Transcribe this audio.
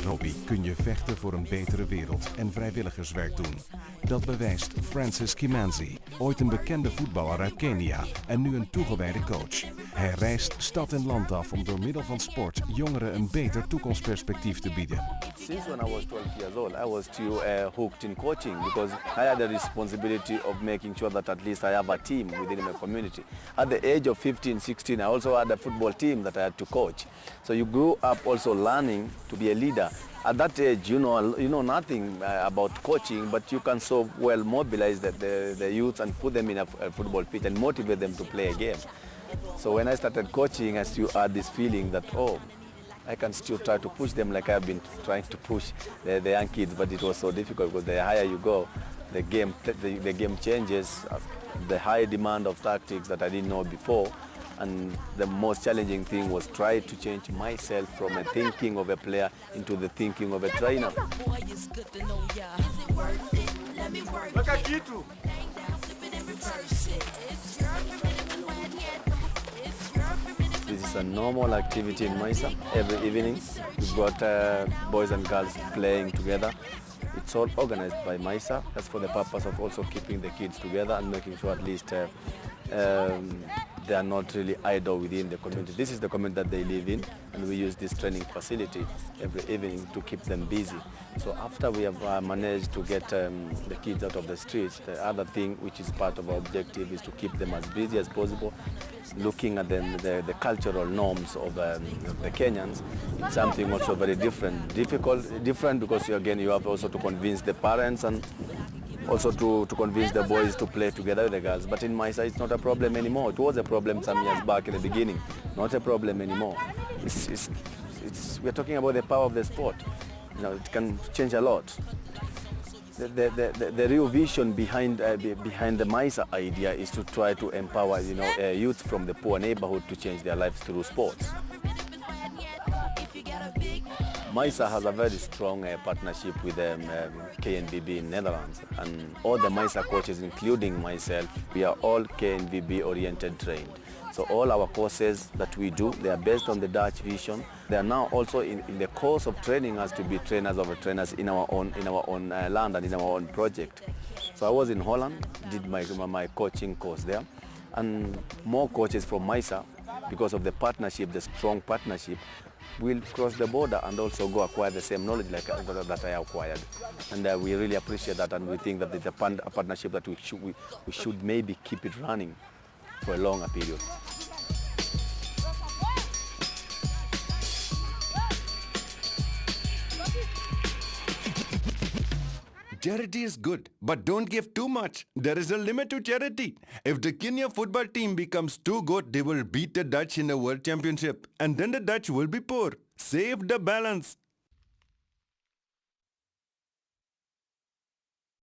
Nairobi kun je vechten voor een betere wereld en vrijwilligerswerk doen. Dat bewijst Francis Kimanzi, ooit een bekende voetballer uit Kenia en nu een toegewijde coach. Hij reist stad en land af om door middel van sport jongeren een beter toekomstperspectief te bieden. Since when I was 12 years old, I was still hooked in coaching because I had the responsibility of making sure that at least I have a team within my community. At the age of 15, 16, I also had a football team that I had to coach. So you grew up also learning to be a leader. At that age, you know nothing about coaching, but you can so well mobilize the youth and put them in a football pitch and motivate them to play a game. So when I started coaching, I still had this feeling that, oh, I can still try to push them like I've been trying to push the young kids, but it was so difficult because the higher you go, the game changes, the high demand of tactics that I didn't know before. And the most challenging thing was try to change myself from a thinking of a player into the thinking of a trainer. This is a normal activity in Mysa. Every evening we've got boys and girls playing together. It's all organized by Mysa. That's for the purpose of also keeping the kids together and making sure at least they are not really idle within the community. This is the community that they live in, and we use this training facility every evening to keep them busy. So after we have managed to get the kids out of the streets, the other thing which is part of our objective is to keep them as busy as possible, looking at the cultural norms of the Kenyans. It's something also very different because again you have also to convince the parents and also to convince the boys to play together with the girls. But in Mysa, it's not a problem anymore. It was a problem some years back in the beginning. Not a problem anymore. We're talking about the power of the sport. You know, it can change a lot. The real vision behind the Mysa idea is to try to empower youth from the poor neighborhood to change their lives through sports. Mysa has a very strong partnership with KNVB in Netherlands, and all the Mysa coaches, including myself, we are all KNVB oriented trained. So all our courses that we do, they are based on the Dutch vision. They are now also in the course of training us to be trainers of trainers in our own land and in our own project. So I was in Holland, did my coaching course there, and more coaches from Mysa, because of the partnership, the strong partnership, will cross the border and also go acquire the same knowledge like that I acquired. And we really appreciate that, and we think that it's a partnership that we should maybe keep it running for a longer period. Charity is good, but don't give too much. There is a limit to charity. If the Kenya football team becomes too good, they will beat the Dutch in the World Championship, and then the Dutch will be poor. Save the balance.